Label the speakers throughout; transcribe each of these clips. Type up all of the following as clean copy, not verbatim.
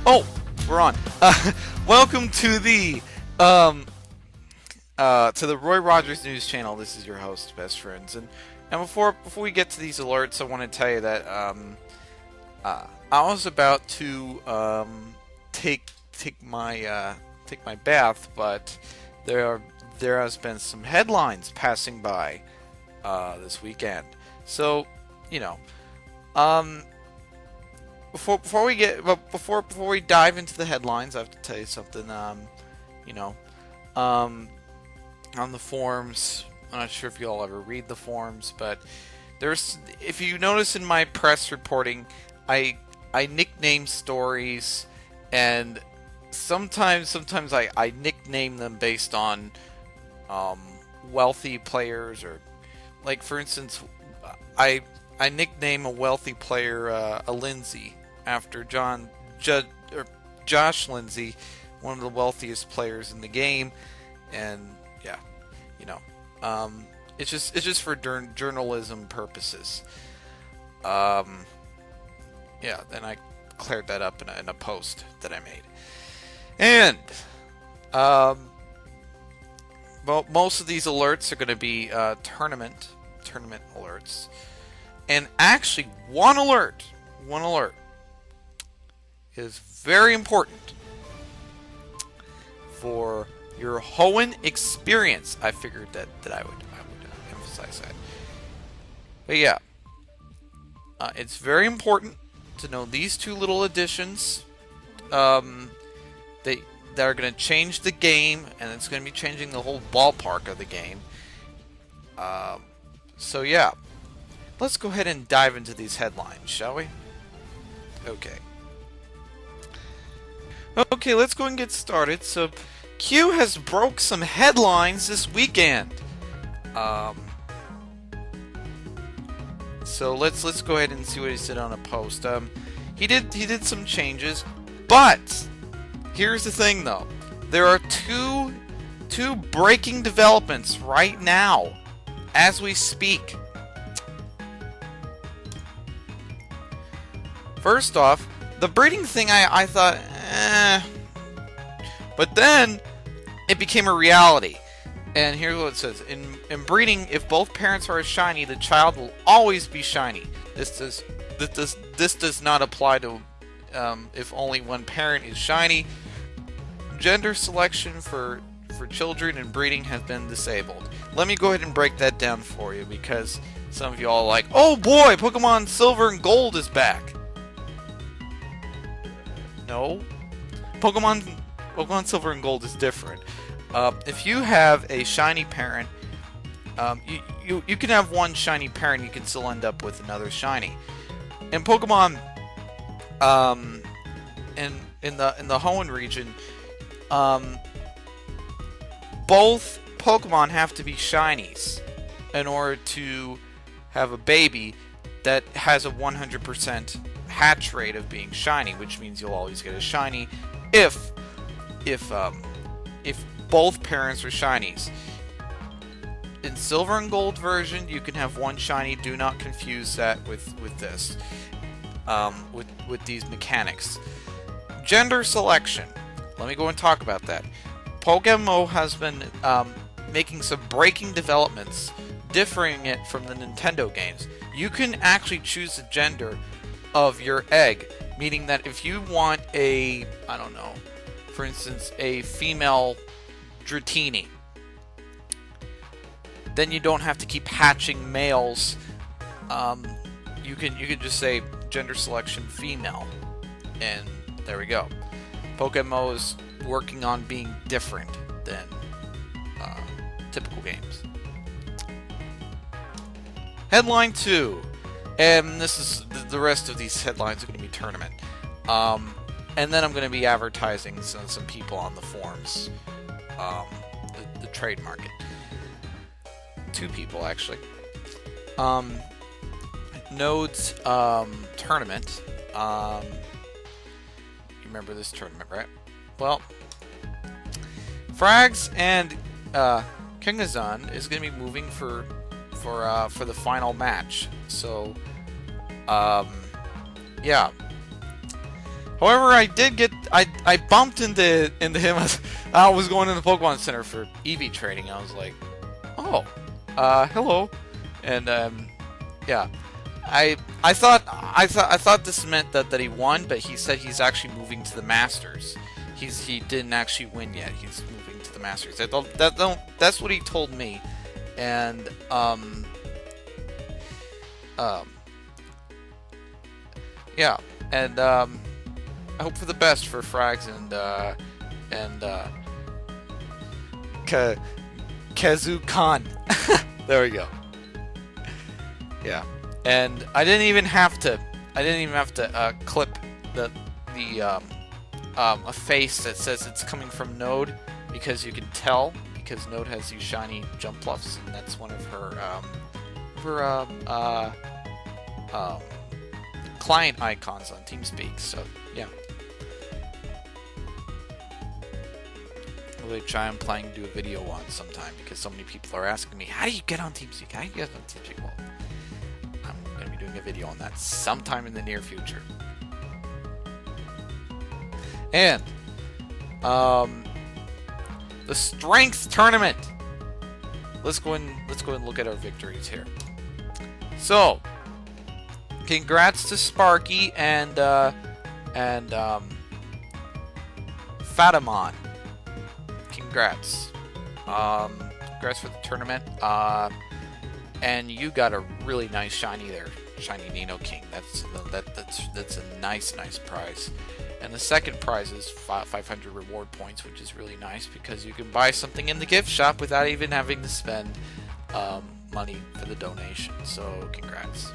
Speaker 1: Oh, we're on. Welcome to the Roy Rogers News Channel. This is your host, Best Friends, and before we get to these alerts, I want to tell you that I was about to take my bath, but there has been some headlines passing by this weekend. So, you know, before we dive into the headlines, I have to tell you something. You know, on the forums, I'm not sure if you all ever read the forums, but if you notice in my press reporting, I nickname stories, and sometimes I nickname them based on wealthy players, or like for instance, I nickname a wealthy player a Lindsay after Josh Lindsay, one of the wealthiest players in the game, and yeah, you know, it's just for journalism purposes. Yeah, then I cleared that up in a post that I made, and well, most of these alerts are going to be tournament alerts, and actually one alert is very important for your Hoenn experience. I figured that I would emphasize that. But yeah, it's very important to know these two little additions. That are going to change the game, and it's going to be changing the whole ballpark of the game. So yeah, let's go ahead and dive into these headlines, shall we? Okay, let's go and get started. So, Q has broke some headlines this weekend. So let's go ahead and see what he said on a post. He did some changes, but here's the thing though. There are two breaking developments right now as we speak. First off, the breeding thing, I thought, but then it became a reality. And here's what it says. In breeding, if both parents are shiny, the child will always be shiny. This does not apply to if only one parent is shiny. Gender selection for children in breeding has been disabled. Let me go ahead and break that down for you, because some of you all are like, oh boy, Pokemon Silver and Gold is back. No. Pokemon Silver and Gold is different. If you have a shiny parent, you can have one shiny parent, you can still end up with another shiny. In Pokemon, in the Hoenn region, both Pokemon have to be shinies in order to have a baby that has a 100% hatch rate of being shiny, which means you'll always get a shiny if both parents are shinies. In Silver and Gold version, you can have one shiny. Do not confuse that with this, with these mechanics. Gender selection. Let me go and talk about that. Pokemon has been making some breaking developments, differing it from the Nintendo games. You can actually choose the gender of your egg, meaning that if you want a, I don't know, for instance, a female Dratini, then you don't have to keep hatching males. You can just say gender selection female, and there we go. Pokemon is working on being different than typical games. Headline 2, and this is the rest of these headlines are going to be tournament. And then I'm going to be advertising some people on the forums, the trade market. 2 people actually. Nodes tournament. You remember this tournament, right? Well, Frags and Kingazan is going to be moving for the final match. So, yeah. However, I bumped into him as I was going to the Pokemon Center for Eevee training. I was like, oh, hello, and yeah, I thought this meant that he won, but he said he's actually moving to the Masters. He didn't actually win yet. He's moving to the Masters. That's what he told me, and yeah, and I hope for the best for Frags and Kazu Khan. There we go. Yeah, and I didn't even have to clip a face that says it's coming from Node, because you can tell, because Node has these shiny jump bluffs, and that's one of her client icons on TeamSpeak. So yeah. I'll try and plan to do a video on sometime, because so many people are asking me, how do you get on TeamSpeak? How do you get on TeamSpeak? Well, I'm going to be doing a video on that sometime in the near future. And the strength tournament. Let's go and look at our victories here. So, congrats to Sparky and Fatamon. Congrats. Congrats for the tournament. And you got a really nice shiny there, shiny Nidoking. That's a nice prize. And the second prize is 500 reward points, which is really nice, because you can buy something in the gift shop without even having to spend money for the donation. So congrats.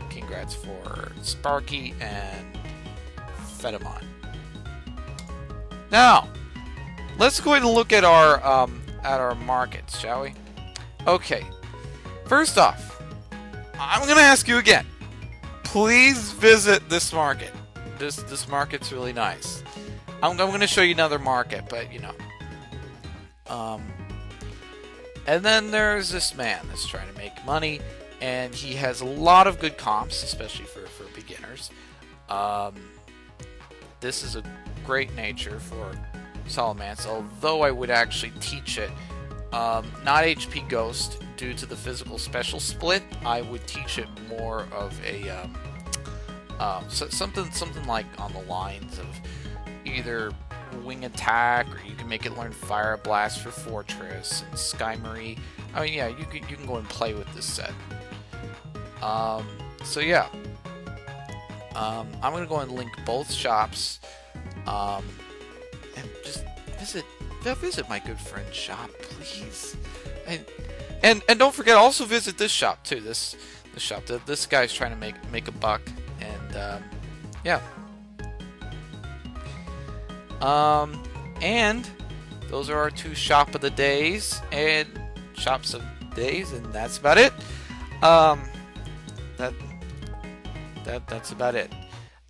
Speaker 1: Congrats for Sparky and Fatamon. Now, let's go ahead and look at our markets, shall we? Okay. First off, I'm going to ask you again. Please visit this market. This market's really nice. I'm going to show you another market, but you know. And then there's this man that's trying to make money, and he has a lot of good comps, especially for beginners. This is a great nature for Salamence, although I would actually teach it not HP Ghost due to the physical special split. I would teach it more of a something like on the lines of either Wing Attack, or you can make it learn Fire Blast for Fortress and Skymarie. I mean, yeah, you can go and play with this set. So yeah, I'm gonna go and link both shops, and just visit my good friend's shop, please. And don't forget, also visit this shop too. This shop. This guy's trying to make a buck, and yeah. And those are our two shop of the days and shops of days, and that's about it. That's about it.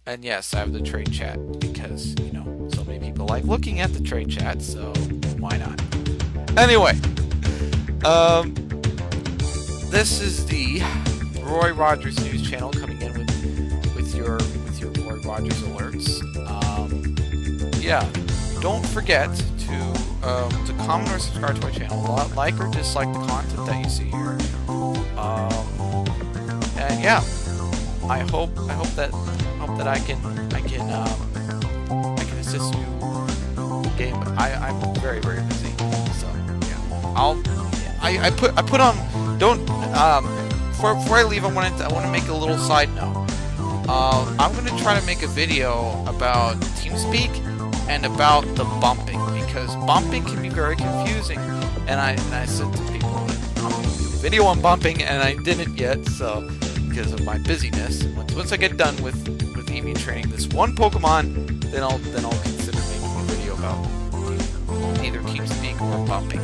Speaker 1: And yes, I have the trade chat, because you know so many people like looking at the trade chat, so why not? Anyway, this is the Roy Rogers News Channel coming in with your Roy Rogers alerts. Yeah, don't forget to comment or subscribe to my channel, like or dislike the content that you see here. And yeah, I hope that I can assist you in game. I'm very busy, so yeah. I put on, don't before I leave, I want to make a little side note. I'm going to try to make a video about TeamSpeak and about the bumping, because bumping can be very confusing, and I said to people that I'm going to do a video on bumping, and I didn't yet, so because of my busyness. Once I get done with Eevee training this one Pokemon, then I'll consider making a video about either TeamSpeak or bumping.